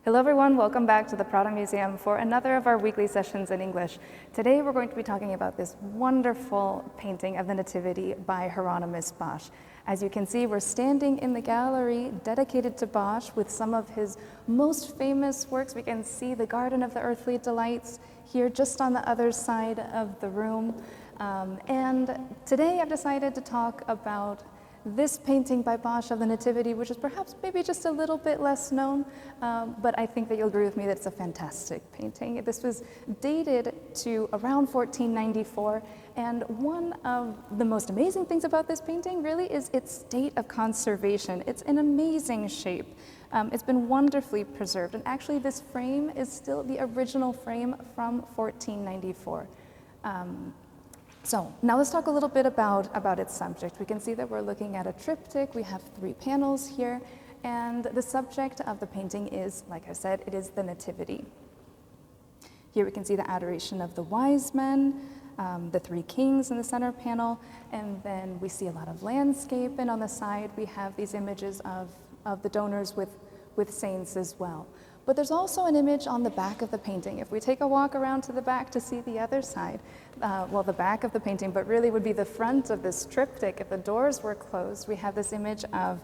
Hello everyone, welcome back to the Prado Museum for another of our weekly sessions in English. Today we're going to be talking about this wonderful painting of the Nativity by Hieronymus Bosch. As you can see, we're standing in the gallery dedicated to Bosch with some of his most famous works. We can see the Garden of the Earthly Delights here just on the other side of the room. And today I've decided to talk about this painting by Bosch of the Nativity, which is perhaps maybe just a little bit less known, but I think that you'll agree with me that it's a fantastic painting. This was dated to around 1494, and one of the most amazing things about this painting really is its state of conservation. It's an amazing shape. It's been wonderfully preserved, and actually this frame is still the original frame from 1494. So now let's talk a little bit about its subject. We can see that we're looking at a triptych. We have 3 panels here, and the subject of the painting is, like I said, it is the Nativity. Here we can see the Adoration of the wise men, the 3 kings in the center panel, and then we see a lot of landscape, and on the side we have these images of the donors with saints as well. But there's also an image on the back of the painting. If we take a walk around to the back to see the other side, well, the back of the painting, but really would be the front of this triptych. If the doors were closed, we have this image of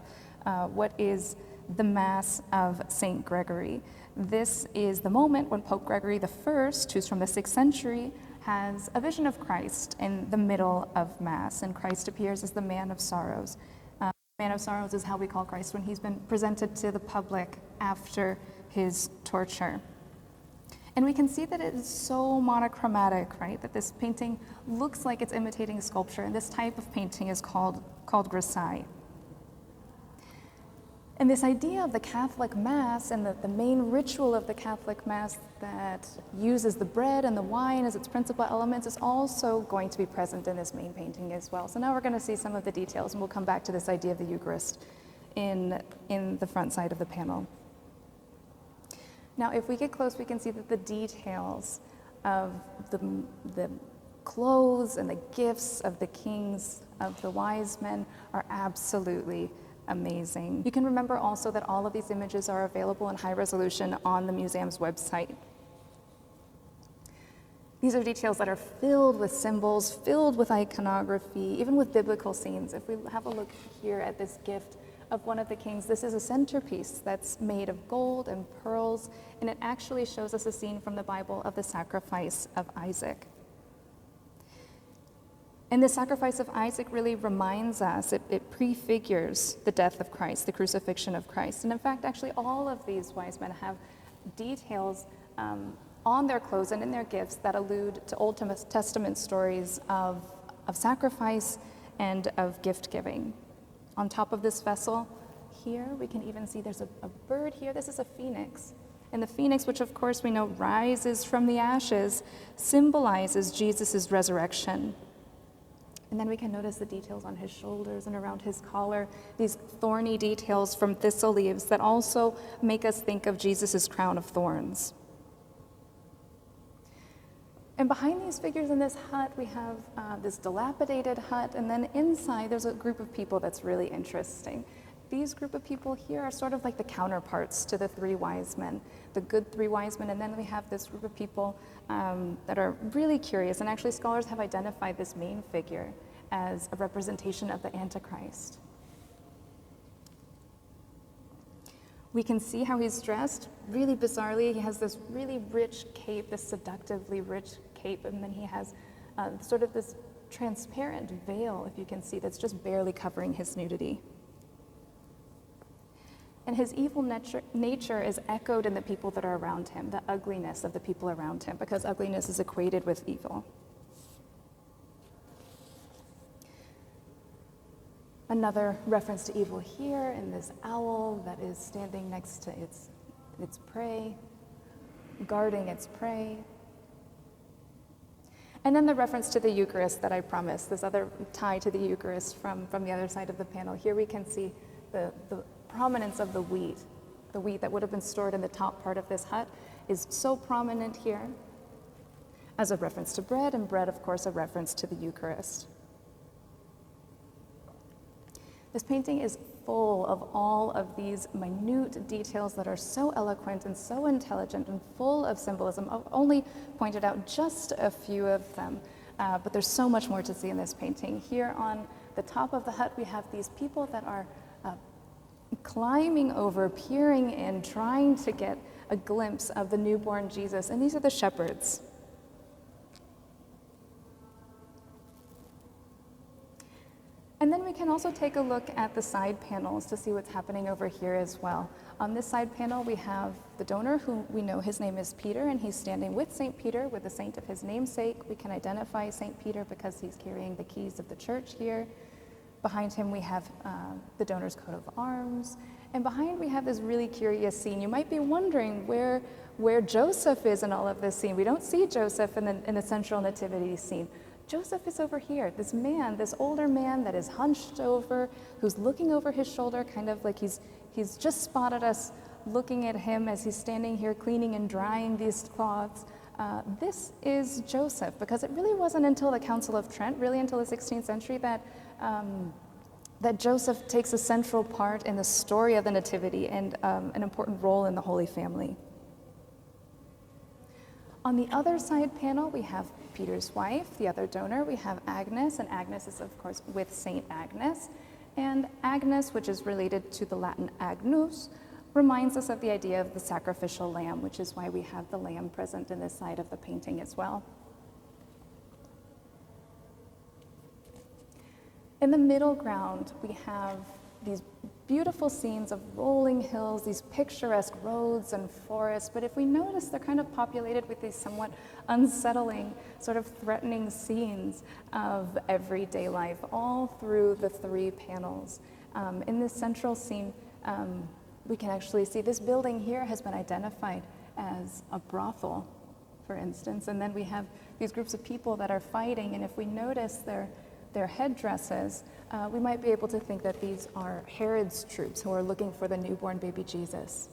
what is the Mass of Saint Gregory. This is the moment when Pope Gregory I, who's from the 6th century, has a vision of Christ in the middle of Mass, and Christ appears as the Man of Sorrows. Man of Sorrows is how we call Christ when he's been presented to the public after his torture. And we can see that it is so monochromatic, right? That this painting looks like it's imitating sculpture, and this type of painting is called grisaille. And this idea of the Catholic Mass and the main ritual of the Catholic Mass that uses the bread and the wine as its principal elements is also going to be present in this main painting as well. So now we're going to see some of the details, and we'll come back to this idea of the Eucharist in the front side of the panel. Now, if we get close, we can see that the details of the clothes and the gifts of the kings, of the wise men, are absolutely amazing. You can remember also that all of these images are available in high resolution on the museum's website. These are details that are filled with symbols, filled with iconography, even with biblical scenes. If we have a look here at this gift of one of the kings, this is a centerpiece that's made of gold and pearls, and it actually shows us a scene from the Bible of the sacrifice of Isaac. And the sacrifice of Isaac really reminds us, it prefigures the death of Christ, the crucifixion of Christ. And in fact, actually all of these wise men have details on their clothes and in their gifts that allude to Old Testament stories of sacrifice and of gift giving. On top of this vessel here, we can even see there's a bird here. This is a phoenix. And the phoenix, which of course we know rises from the ashes, symbolizes Jesus' resurrection. And then we can notice the details on his shoulders and around his collar, these thorny details from thistle leaves that also make us think of Jesus' crown of thorns. And behind these figures in this hut, we have this dilapidated hut, and then inside there's a group of people that's really interesting. These group of people here are sort of like the counterparts to the 3 wise men, the good 3 wise men, and then we have this group of people that are really curious, and actually scholars have identified this main figure as a representation of the Antichrist. We can see how he's dressed really bizarrely. He has this really rich cape, this seductively rich cape, and then he has sort of this transparent veil, if you can see, that's just barely covering his nudity. And his evil nature is echoed in the people that are around him, the ugliness of the people around him, because ugliness is equated with evil. Another reference to evil here in this owl that is standing next to its prey, guarding its prey. And then the reference to the Eucharist that I promised, this other tie to the Eucharist from the other side of the panel. Here we can see the prominence of the wheat that would have been stored in the top part of this hut is so prominent here as a reference to bread, and bread, of course, a reference to the Eucharist. This painting is full of all of these minute details that are so eloquent and so intelligent and full of symbolism. I've only pointed out just a few of them, but there's so much more to see in this painting. Here on the top of the hut, we have these people that are climbing over, peering in, trying to get a glimpse of the newborn Jesus, and these are the shepherds. And then we can also take a look at the side panels to see what's happening over here as well. On this side panel, we have the donor, who we know his name is Peter, and he's standing with St. Peter, with the saint of his namesake. We can identify St. Peter because he's carrying the keys of the church here. Behind him, we have the donor's coat of arms. And behind, we have this really curious scene. You might be wondering where Joseph is in all of this scene. We don't see Joseph in the central nativity scene. Joseph is over here, this man, this older man that is hunched over, who's looking over his shoulder, kind of like he's just spotted us looking at him as he's standing here cleaning and drying these cloths. This is Joseph, because it really wasn't until the Council of Trent, really until the 16th century, that Joseph takes a central part in the story of the Nativity and an important role in the Holy Family. On the other side panel, we have Peter's wife, the other donor. We have Agnes, and Agnes is, of course, with Saint Agnes. And Agnes, which is related to the Latin agnus, reminds us of the idea of the sacrificial lamb, which is why we have the lamb present in this side of the painting as well. In the middle ground, we have these beautiful scenes of rolling hills, these picturesque roads and forests, but if we notice, they're kind of populated with these somewhat unsettling, sort of threatening scenes of everyday life, all through the three panels. In this central scene, we can actually see this building here has been identified as a brothel, for instance, and then we have these groups of people that are fighting, and if we notice their headdresses, we might be able to think that these are Herod's troops who are looking for the newborn baby Jesus.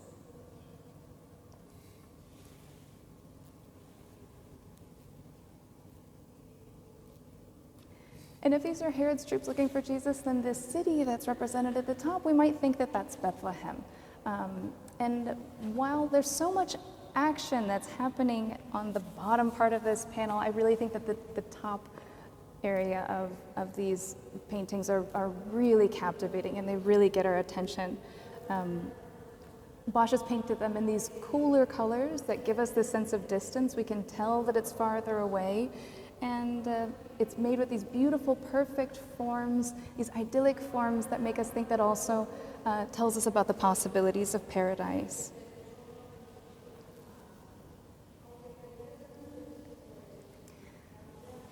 And if these are Herod's troops looking for Jesus, then this city that's represented at the top, we might think that that's Bethlehem. And while there's so much action that's happening on the bottom part of this panel, I really think that the top area of these paintings are really captivating, and they really get our attention. Bosch has painted them in these cooler colors that give us this sense of distance. We can tell that it's farther away, and it's made with these beautiful, perfect forms, these idyllic forms that make us think that also tells us about the possibilities of paradise.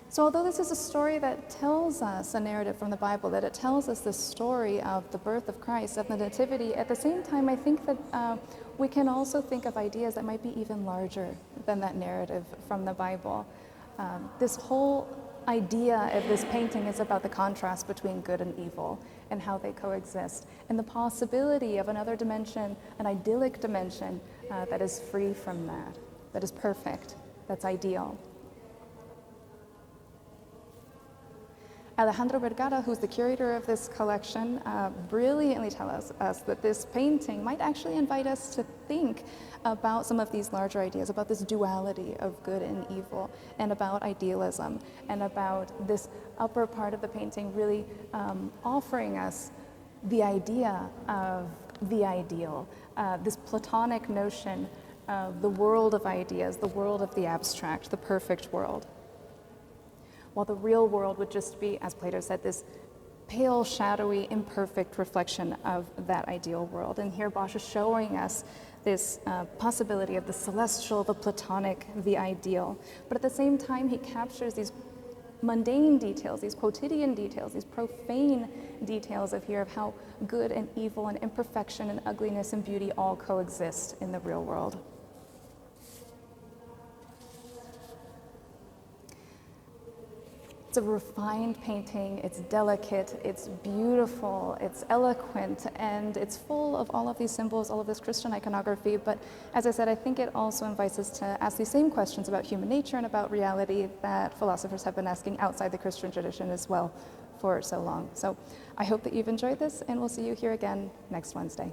So although this is a story that tells us a narrative from the Bible, that it tells us the story of the birth of Christ, of the Nativity, at the same time, I think that we can also think of ideas that might be even larger than that narrative from the Bible. This whole idea of this painting is about the contrast between good and evil and how they coexist, and the possibility of another dimension, an idyllic dimension that is free from that is perfect, that's ideal. Alejandro Vergara, who's the curator of this collection, brilliantly tells us that this painting might actually invite us to think about some of these larger ideas, about this duality of good and evil, and about idealism, and about this upper part of the painting really offering us the idea of the ideal, this Platonic notion of the world of ideas, the world of the abstract, the perfect world. While the real world would just be, as Plato said, this pale, shadowy, imperfect reflection of that ideal world. And here Bosch is showing us this possibility of the celestial, the Platonic, the ideal. But at the same time, he captures these mundane details, these quotidian details, these profane details of how good and evil and imperfection and ugliness and beauty all coexist in the real world. It's a refined painting, it's delicate, it's beautiful, it's eloquent, and it's full of all of these symbols, all of this Christian iconography. But as I said, I think it also invites us to ask these same questions about human nature and about reality that philosophers have been asking outside the Christian tradition as well for so long. So I hope that you've enjoyed this, and we'll see you here again next Wednesday.